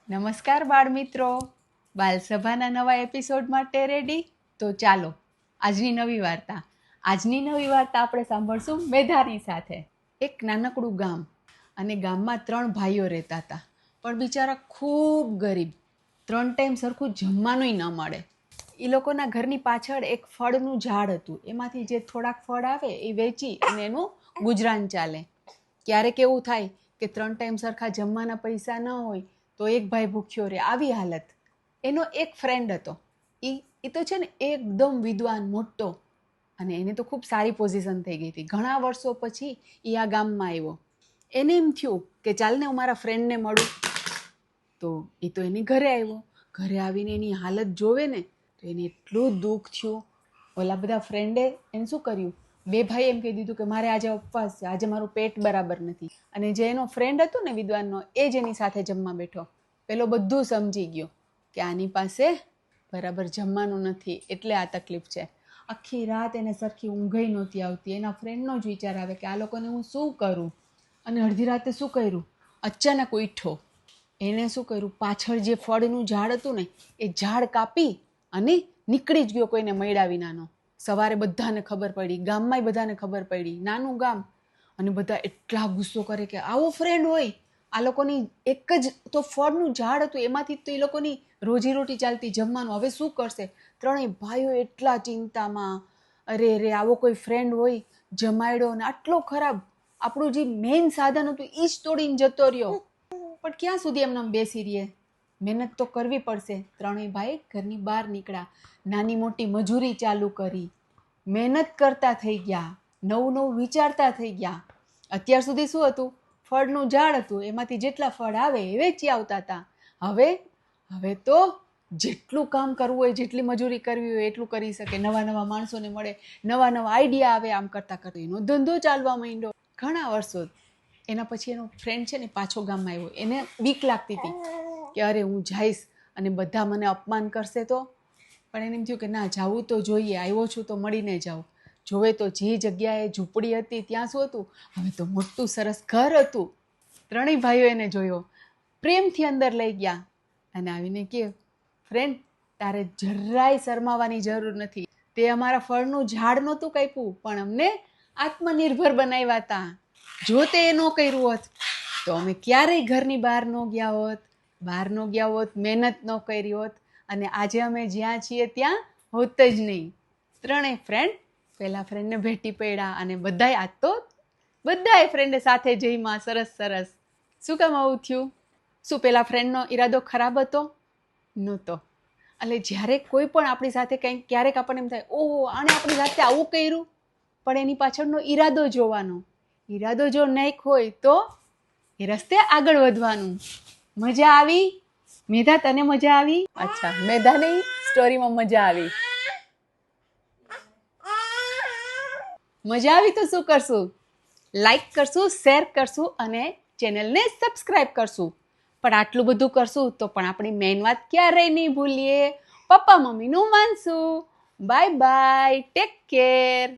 નમસ્કાર બાળ મિત્રો, બાલસભાના નવા એપિસોડ માટે રેડી? તો ચાલો આજની નવી વાર્તા આપણે સાંભળશું મેધાની સાથે. એક નાનકડું ગામ અને ગામમાં 3 ભાઈઓ રહેતા હતા, પણ બિચારા ખૂબ ગરીબ. 3 ટાઈમ સરખું જમવાનુંય ન મળે. એ લોકોના ઘરની પાછળ એક ફળનું ઝાડ હતું. એમાંથી જે થોડાક ફળ આવે એ વેચી અને એનું ગુજરાન ચાલે. ક્યારેક એવું થાય કે 3 ટાઈમ સરખા જમવાના પૈસા ન હોય તો એક ભાઈ ભૂખ્યો રહે, આવી હાલત. એનો એક ફ્રેન્ડ હતો. એ તો છે ને એકદમ વિદ્વાન મોટો, અને એને તો ખૂબ સારી પોઝિશન થઈ ગઈ હતી. ઘણા વર્ષો પછી એ આ ગામમાં આવ્યો. એને એમ થયું કે ચાલ ને હું મારા ફ્રેન્ડને મળું. તો એ તો એની ઘરે આવ્યો. ઘરે આવીને એની હાલત જોવે ને તો એને એટલું દુઃખ થયું. ઓલા બધા ફ્રેન્ડે એને શું કર્યું, 2 ભાઈ એમ કહી દીધું કે મારે આજે ઉપવાસ છે, આજે મારું પેટ બરાબર નથી. અને જે એનો ફ્રેન્ડ હતો ને વિદ્વાનનો, એ જ એની સાથે જમવા બેઠો. પેલો બધું સમજી ગયો કે આની પાસે બરાબર જમવાનું નથી, એટલે આ તકલીફ છે. આખી રાત એને સરખી ઊંઘઈ નહોતી આવતી. એના ફ્રેન્ડનો જ વિચાર આવે કે આ લોકોને હું શું કરું. અને અડધી રાતે શું કર્યું, અચાનક ઉઠ્યો. એને શું કર્યું, પાછળ જે ફળનું ઝાડ હતું ને એ ઝાડ કાપી અને નીકળી જ ગયો કોઈને મળ્યા વિનાનો. સવારે બધાને ખબર પડી, ગામમાંય બધાને ખબર પડી. નાનું ગામ, અને બધા એટલા ગુસ્સો કરે કે આવો ફ્રેન્ડ હોય. આ લોકોની એક જ તો ફળનું ઝાડ હતું, એમાંથી તો એ લોકોની રોજીરોટી ચાલતી, જમવાનું. હવે શું કરશે? 3 ભાઈઓ એટલા ચિંતામાં. અરે રે, આવો કોઈ ફ્રેન્ડ હોય, જમાડ્યો ને આટલો ખરાબ, આપણું જે મેઇન સાધન હતું એ જ તોડીને જતો રહ્યો. પણ ક્યાં સુધી એમને બેસી રહીએ? મહેનત તો કરવી પડશે. 3 ભાઈ ઘરની બહાર નીકળ્યા, નાની મોટી મજૂરી ચાલુ કરી, મહેનત કરતા થઈ ગયા, નવું વિચારતા થઈ ગયા. અત્યાર સુધી શું હતું, ફળનું ઝાડ હતું, એમાંથી જેટલા ફળ આવે એ વેચી આવતા હતા. હવે તો જેટલું કામ કરવું હોય, જેટલી મજૂરી કરવી હોય એટલું કરી શકે. નવા માણસોને મળે, નવા આઈડિયા આવે. આમ કરતા એનો ધંધો ચાલવા માંડ્યો. ઘણા વર્ષો એના પછી એનો ફ્રેન્ડ છે ને પાછો ગામમાં આવ્યો. એને બીક લાગતી હતી કે અરે હું જઈશ અને બધા મને અપમાન કરશે તો. પણ એને એમ થયું કે ના, જાવું તો જોઈએ, આવ્યો છું તો મળીને જાઉં. જોવે તો જે જગ્યાએ ઝૂંપડી હતી ત્યાં શું હતું, હવે તો મોટું સરસ ઘર હતું. 3 ભાઈઓ એને જોયો, પ્રેમથી અંદર લઈ ગયા અને આવીને કહે, ફ્રેન્ડ, તારે જરાય શરમાવાની જરૂર નથી. તે અમારા ફળનું ઝાડ નહોતું કાપ્યું, પણ અમને આત્મનિર્ભર બનાવ્યા હતા. જો તે ન કર્યું હોત તો અમે ક્યારેય ઘરની બહાર ન ગયા હોત, મહેનત ન કરી હોત, અને આજે અમે જ્યાં છીએ ત્યાં હોત જ નહીં. 3 ફ્રેન્ડ પહેલા ફ્રેન્ડને ભેટી પડ્યા, અને બધાએ ફ્રેન્ડે સાથે જઈમાં. સરસ. શું કામ આવું થયું? શું પેલા ફ્રેન્ડનો ઈરાદો ખરાબ હતો? નહોતો. એટલે જ્યારે કોઈ પણ આપણી સાથે કંઈક, ક્યારેક આપણને એમ થાય ઓહો આણે આપણી સાથે આવું કર્યું, પણ એની પાછળનો ઈરાદો જોવાનો. ઈરાદો જો નહીં હોય તો એ રસ્તે આગળ વધવાનું. મજા આવી? મેધા, તને મજા આવી? અચ્છા, મેધાને સ્ટોરીમાં મજા આવી. મજા આવી તો શું કરશું? લાઈક કરશું, શેર કરશું અને ચેનલને સબસ્ક્રાઈબ કરશું. પણ આટલું બધું કરશું તો પણ આપણી મેઇન વાત ક્યારેય નહીં ભૂલીએ. પપ્પા મમ્મીનું માનશું. Bye bye, take care.